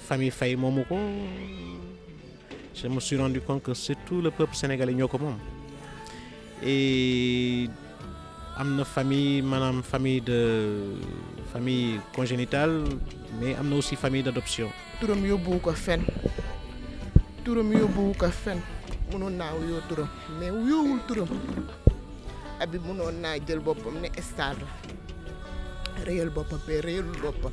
famille Faye moomu ko je me suis rendu compte que c'est tout le peuple sénégalais ñoo ko moom et am na famille maanaam famille congénitale mais am na aussi famille d'adoption. turam yóbbuwu ko fen mënoon naa wuyoo turam mais wuyoowul turam Habib mënoon naa jël boppam ne star la réyal boppam mais réyalul boppam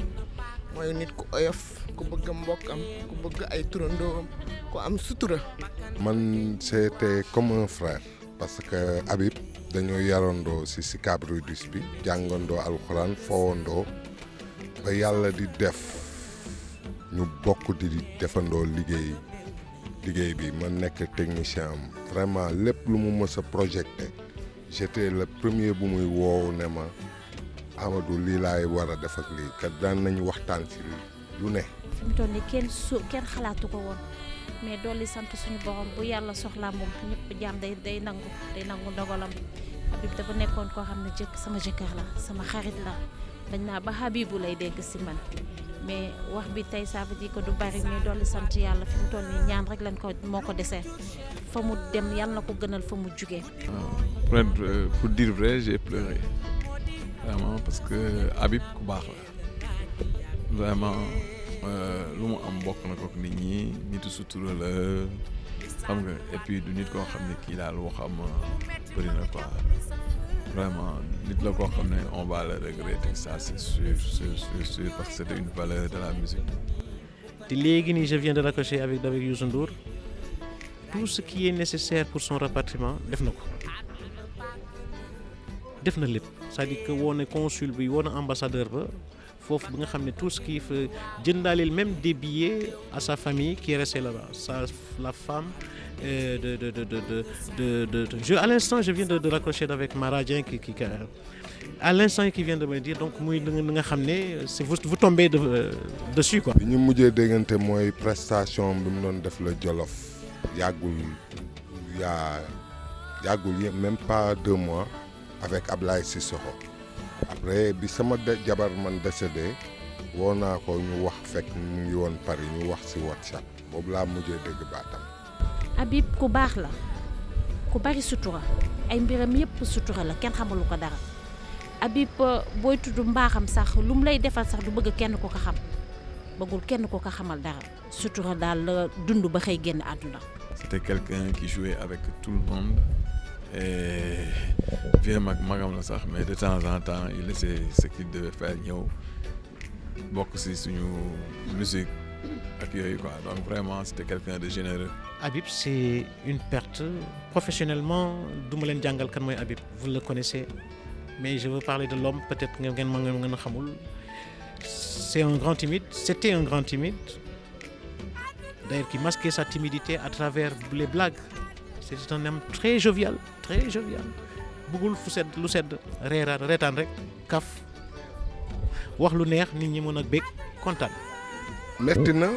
mooy nit ku oyof ku bëgg mbokkam ku bëgg ay turandoom ku am sutura. man c'était comme un frère parce que Habib dañoo yarandoo ci Sicap Rydis bi jàngandoo alxuraan fowandoo ba yàlla di def ñu bokk di defandoo liggéey bi ma nekk technicien am vraiment lépp lu mu mës a projeté j'étais le premier bu muy woow ne ma Amadou lii laay war a def ak lii kat daan nañu waxtaan ci lu ne. fi mu toll nii kenn xalaatu ko woon mais dolli sant suñu borom bu yàlla soxlaa moom ñëpp jaam day nangu ndogalam Habib dafa nekkoon koo xam ne sama jëkkër la sama xarit la dañ naa ba Habibou lay dégg si man mais wax bi tey ça veut dire que du bari mais dolli sant yàlla fi mu toll nii ñaan rek lañ ko moo ko desee fa mu dem yàlla na ko gënal fa mu jugee. Pour dire vrai j'ai pleuré vraiment parce que Habib ku baax la vraiment lu mu am bokk na ko nit ñi nitu sutura la xam nga et puis du nit koo xam ne kii daal waxam bëri na quoi vraiment nit la koo xam ne on va le regretter ça c'est sûr parce que c'était une valeur de la musique. te léegi nii je viens de raccrocher avec Youssou Ndour tout ce qui est nécessaire pour son rapatriement def na lépp c'est-à-dire que woo na consul bi woo na ambassadeur ba foofu bi nga xam ne tout ce qui fait jëndaaleel même des billets à sa famille qui est restée là-bas la femme à l'instant je viens de raccrocher avec Mara Dieng qui à l'instant qui vient de me dire donc muy nga xam ne c'est vous tombez dessus quoi. bi ñu mujjee déggante mooy prestation bi mu doon def la Jolof yàggul même pas 2 mois avec Ablaye Sissoko après bi sama jabar man décédé woo naa ko ñu wax fekk mu ngi woon Paris ñu wax ci WhatsApp boobu laa mujjee dégg baatam. Habib ku baax la ku bari sutura ay mbiram yëpp sutura la kenn xamalu ko dara Habib booy tudd mbaaxam sax lu mu lay defal sax du bëgg kenn ko xam bëggul kenn ko xamal dara sutura daal la dund ba xëy génn àdduna. C'était quelqu'un qui jouait avec tout le monde et vieux magam la sax mais de temps en temps il laissait ce qu'il devait faire ñëw bokk ci suñu musique ak yooyu quoi donc vraiment c'était quelqu'un de généreux. Habib c'est une perte professionnellement du ma leen jàngal kan mooy Habib vous le connaissez mais je veux parler de l'homme peut-être ngeen a xamul c'était un grand timide d'ailleurs qui masquait sa timidité à travers les blagues c'est un homme très jovial bëggul lu sedd reetaan rek kaf wax lu neex nit ñi mën a bég kontaan. metti na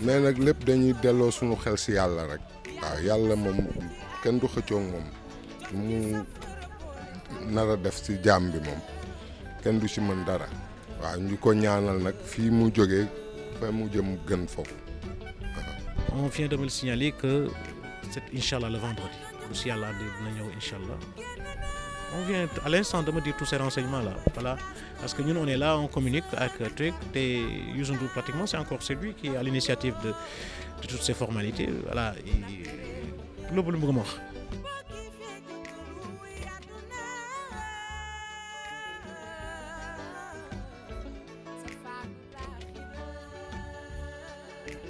mais nag lépp dañuy delloo suñu xel ci yàlla rek waaw yàlla moom kenn du xëccoo moom mu nar a def ci jaam bi moom kenn du ci mën dara waaw ñu ko ñaanal nag fii mu jógee fa mu jëm gën foofu. On vient de me signaler que c'est Inch'Allah le vendredi si yàlla dina ñëw Inch'Allah. On vient à l'instant de me dire tous ces renseignements là voilà parce que ñun on est là on communique avec truc te Youssou Ndour pratiquement c'est lui qui est à l'initiative de toutes ces formalités voilà loolu lu mu bëgg ma wax